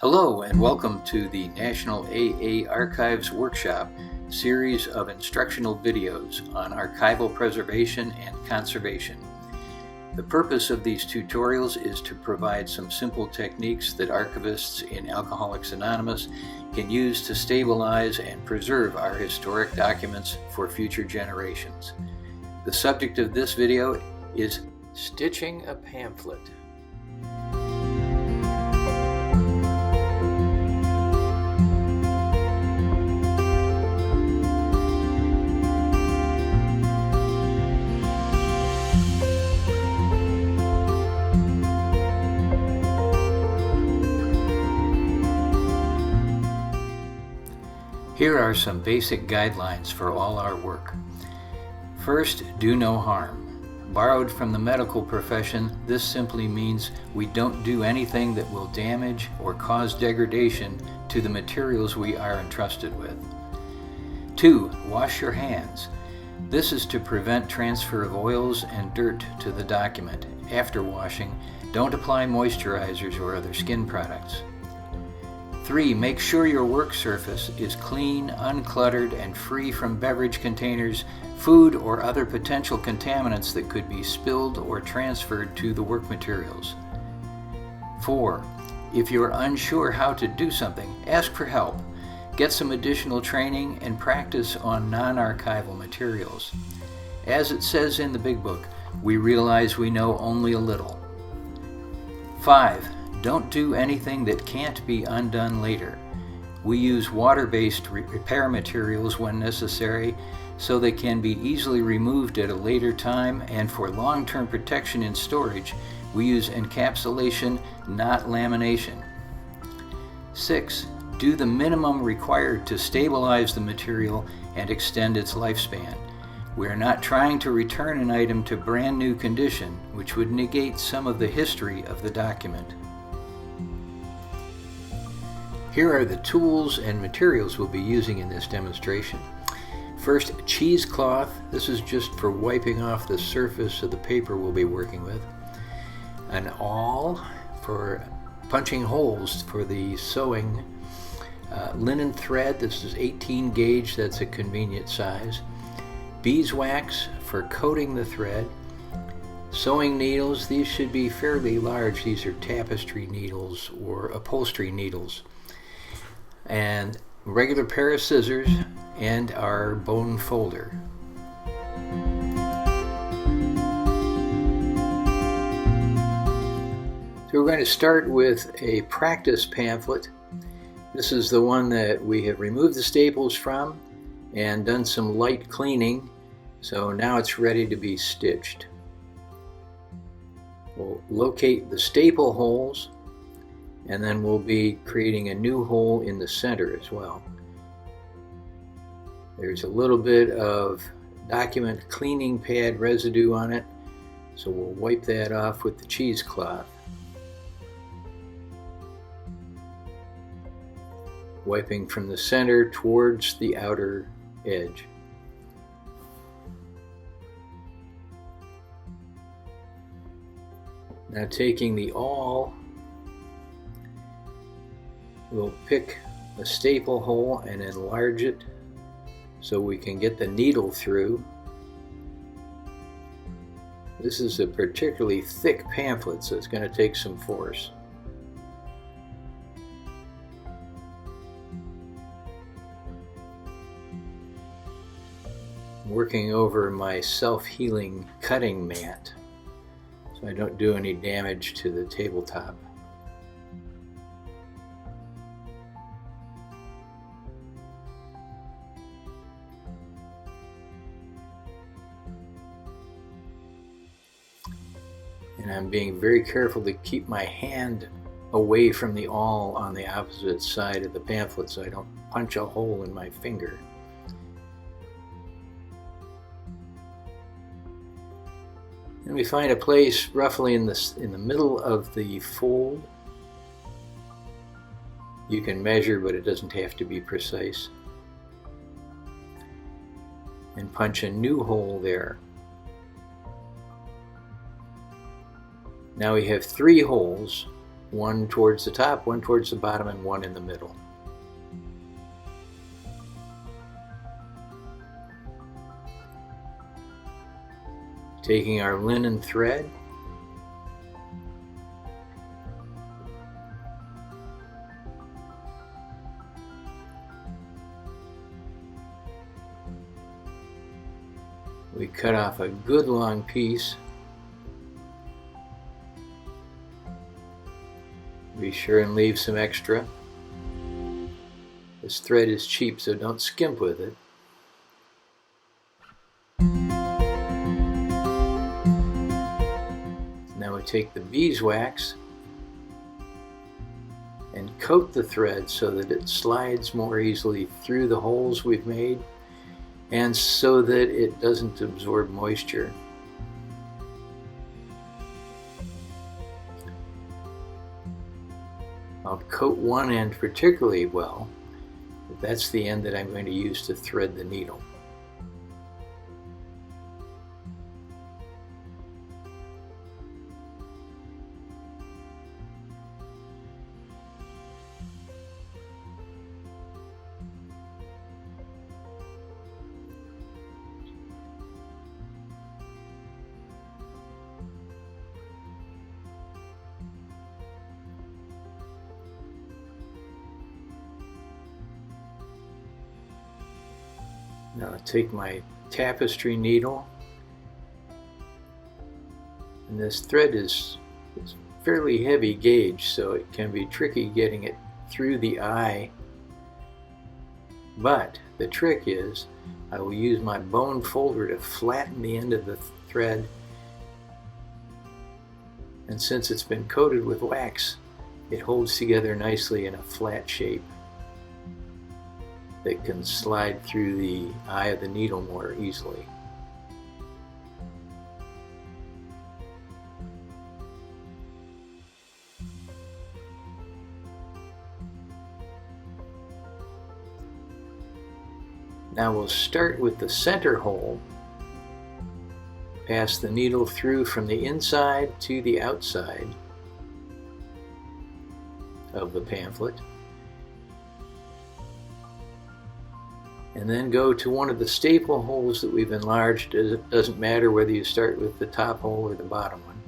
Hello and welcome to the National AA Archives Workshop series of instructional videos on archival preservation and conservation. The purpose of these tutorials is to provide some simple techniques that archivists in Alcoholics Anonymous can use to stabilize and preserve our historic documents for future generations. The subject of this video is stitching a pamphlet. Here are some basic guidelines for all our work. First, do no harm. Borrowed from the medical profession, this simply means we don't do anything that will damage or cause degradation to the materials we are entrusted with. 2. Wash your hands. This is to prevent transfer of oils and dirt to the document. After washing, don't apply moisturizers or other skin products. 3. Make sure your work surface is clean, uncluttered, and free from beverage containers, food, or other potential contaminants that could be spilled or transferred to the work materials. 4. If you're unsure how to do something, ask for help. Get some additional training and practice on non-archival materials. As it says in the Big Book, we realize we know only a little. 5. Don't do anything that can't be undone later. We use water-based repair materials when necessary so they can be easily removed at a later time, and for long-term protection in storage, we use encapsulation, not lamination. 6. Do the minimum required to stabilize the material and extend its lifespan. We are not trying to return an item to brand new condition, which would negate some of the history of the document. Here are the tools and materials we'll be using in this demonstration. First, cheesecloth. This is just for wiping off the surface of the paper we'll be working with. An awl for punching holes for the sewing. Linen thread. This is 18 gauge. That's a convenient size. Beeswax for coating the thread. Sewing needles. These should be fairly large. These are tapestry needles or upholstery needles. And regular pair of scissors and our bone folder. So we're going to start with a practice pamphlet. This is the one that we have removed the staples from and done some light cleaning, so now it's ready to be stitched. We'll locate the staple holes, and then we'll be creating a new hole in the center as well. There's a little bit of document cleaning pad residue on it, so we'll wipe that off with the cheesecloth. Wiping from the center towards the outer edge. Now taking the awl, we'll pick a staple hole and enlarge it so we can get the needle through. This is a particularly thick pamphlet, so it's going to take some force. I'm working over my self-healing cutting mat so I don't do any damage to the tabletop. And I'm being very careful to keep my hand away from the awl on the opposite side of the pamphlet so I don't punch a hole in my finger. And we find a place roughly in the middle of the fold. You can measure, but it doesn't have to be precise. And punch a new hole there. Now we have 3 holes, One towards the top, one towards the bottom, and one in the middle. Taking our linen thread, we cut off a good long piece. Be sure and leave some extra. This thread is cheap, so don't skimp with it. Now we take the beeswax and coat the thread so that it slides more easily through the holes we've made and so that it doesn't absorb moisture. I'll coat one end particularly well. That's the end that I'm going to use to thread the needle. Now I take my tapestry needle, and this thread is fairly heavy gauge, so it can be tricky getting it through the eye. But the trick is I will use my bone folder to flatten the end of the thread, and since it's been coated with wax, it holds together nicely in a flat shape that can slide through the eye of the needle more easily. Now we'll start with the center hole, pass the needle through from the inside to the outside of the pamphlet, and then go to one of the staple holes that we've enlarged. It doesn't matter whether you start with the top hole or the bottom one.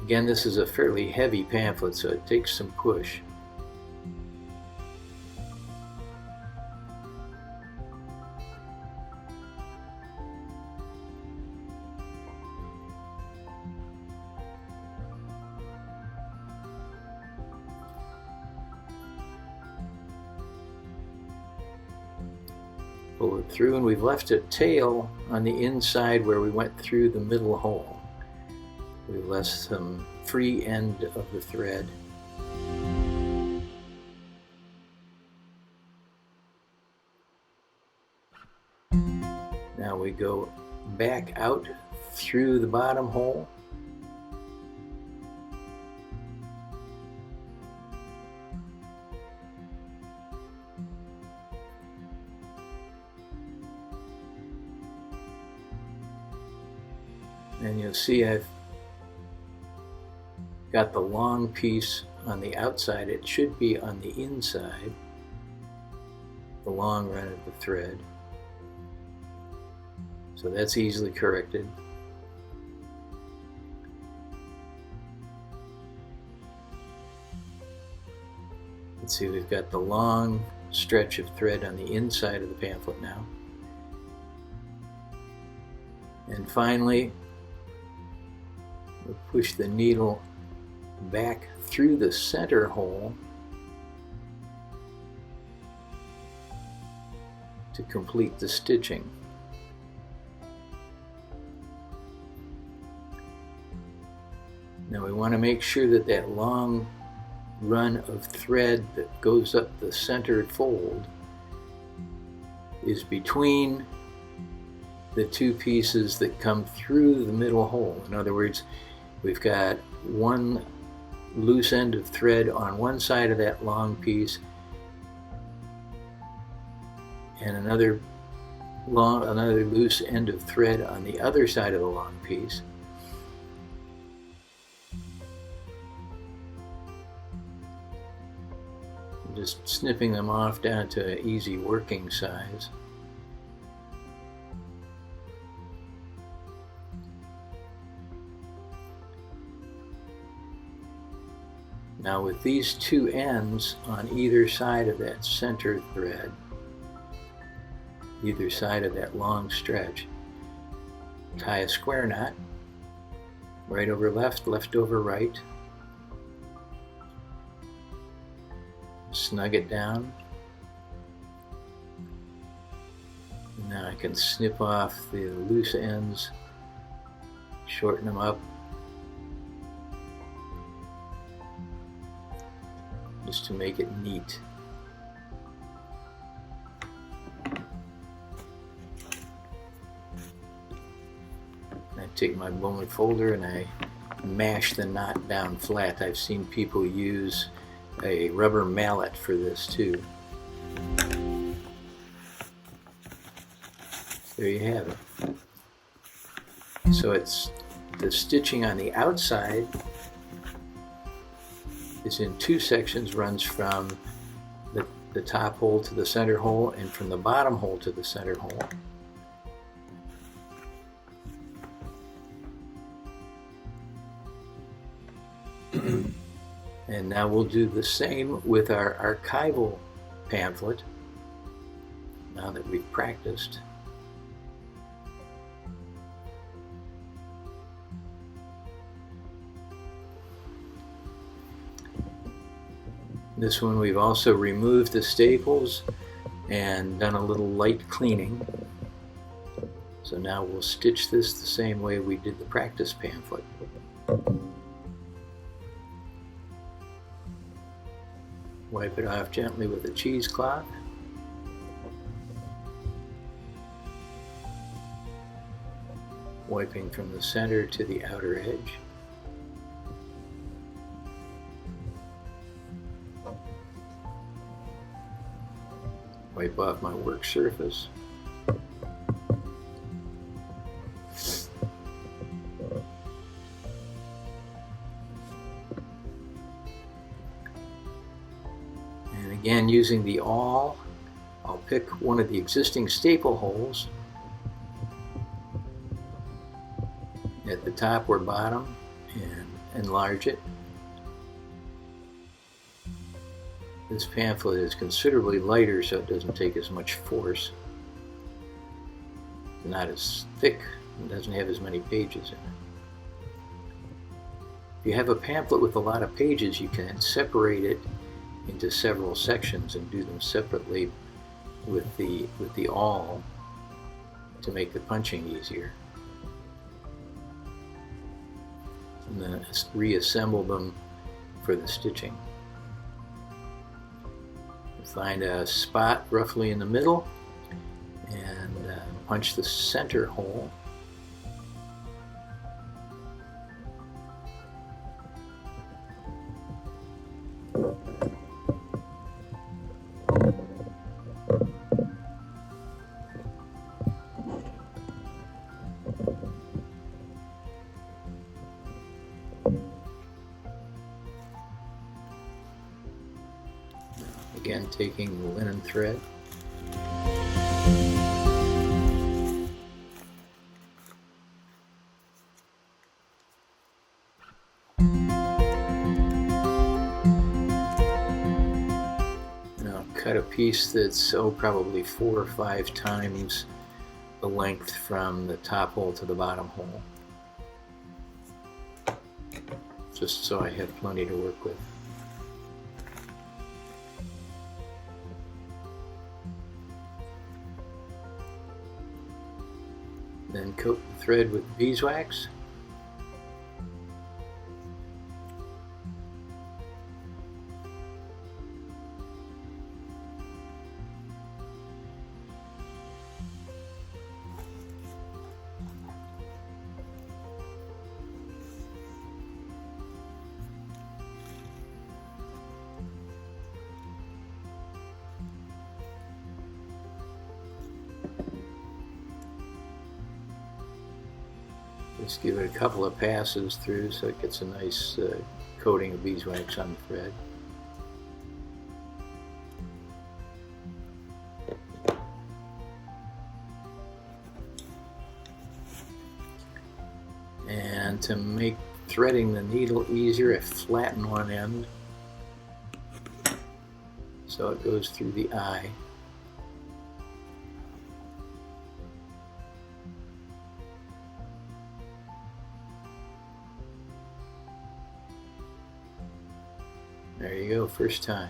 Again, this is a fairly heavy pamphlet, so it takes some push. Pull it through, and we've left a tail on the inside where we went through the middle hole. We've left some free end of the thread. Now we go back out through the bottom hole. And you'll see I've got the long piece on the outside. It should be on the inside, the long run of the thread. So that's easily corrected. Let's see, we've got the long stretch of thread on the inside of the pamphlet now. And finally, we'll push the needle back through the center hole to complete the stitching. Now we want to make sure that that long run of thread that goes up the centered fold is between the two pieces that come through the middle hole. In other words, we've got one loose end of thread on one side of that long piece and another another loose end of thread on the other side of the long piece. Just snipping them off down to an easy working size. Now with these two ends on either side of that center thread, either side of that long stretch, tie a square knot, right over left, left over right. Snug it down. And now I can snip off the loose ends, shorten them up, just to make it neat. I take my bone folder and I mash the knot down flat. I've seen people use a rubber mallet for this too. There you have it. So it's the stitching on the outside is in two sections, runs from the top hole to the center hole and from the bottom hole to the center hole. And now we'll do the same with our archival pamphlet, now that we've practiced. This one we've also removed the staples and done a little light cleaning. So now we'll stitch this the same way we did the practice pamphlet. Wipe it off gently with a cheesecloth. Wiping from the center to the outer edge. Wipe off my work surface. And again, using the awl, I'll pick one of the existing staple holes at the top or bottom and enlarge it. This pamphlet is considerably lighter, so it doesn't take as much force. It's not as thick, it doesn't have as many pages in it. If you have a pamphlet with a lot of pages, you can separate it into several sections and do them separately with the awl to make the punching easier. And then reassemble them for the stitching. Find a spot roughly in the middle and punch the center hole. Again, taking the linen thread. Now cut a piece that's probably 4 or 5 times the length from the top hole to the bottom hole. Just so I have plenty to work with. Then coat the thread with beeswax. Just give it a couple of passes through so it gets a nice coating of beeswax on the thread. And to make threading the needle easier, I flatten one end so it goes through the eye. There you go, first time.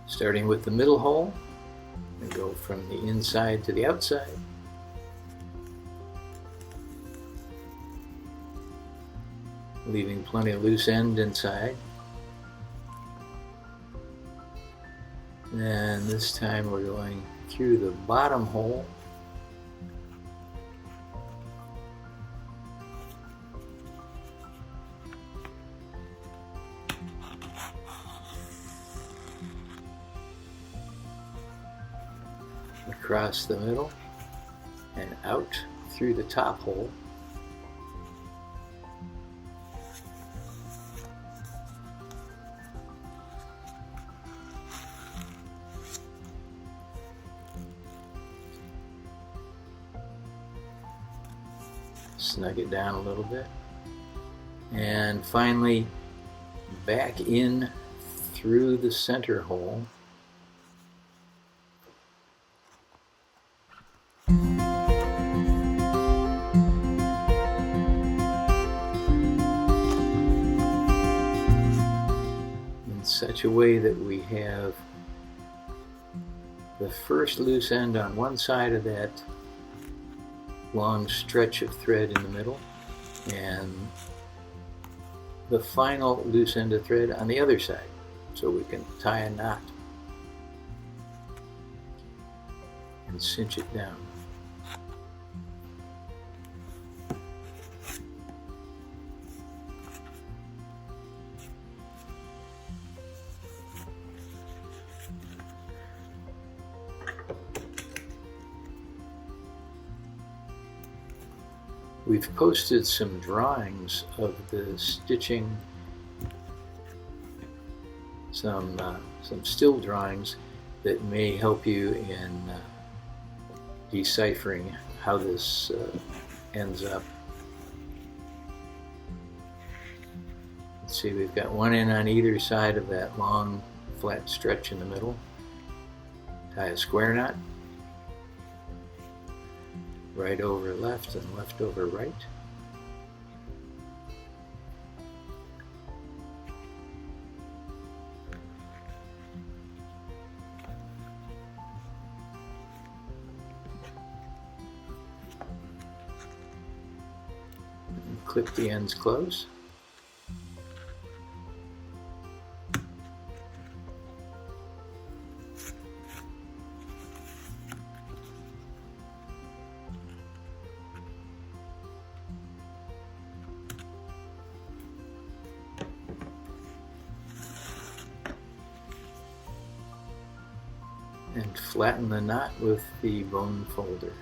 Starting with the middle hole, we go from the inside to the outside. Leaving plenty of loose end inside. And this time we're going through the bottom hole. Across the middle and out through the top hole. Snug it down a little bit. And finally back in through the center hole. Such a way that we have the first loose end on one side of that long stretch of thread in the middle and the final loose end of thread on the other side, so we can tie a knot and cinch it down. We've posted some drawings of the stitching, some still drawings that may help you in deciphering how this ends up. Let's see, we've got one end on either side of that long flat stretch in the middle. Tie a square knot. Right over left and left over right. And clip the ends close. And flatten the knot with the bone folder.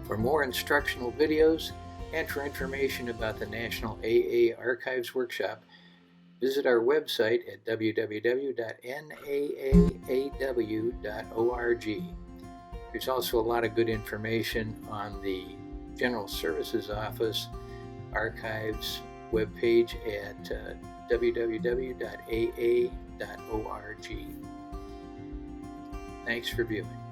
For more instructional videos and for information about the National AA Archives Workshop, visit our website at www.naaw.org. There's also a lot of good information on the General Services Office Archives webpage at www.aa.org. Thanks for viewing.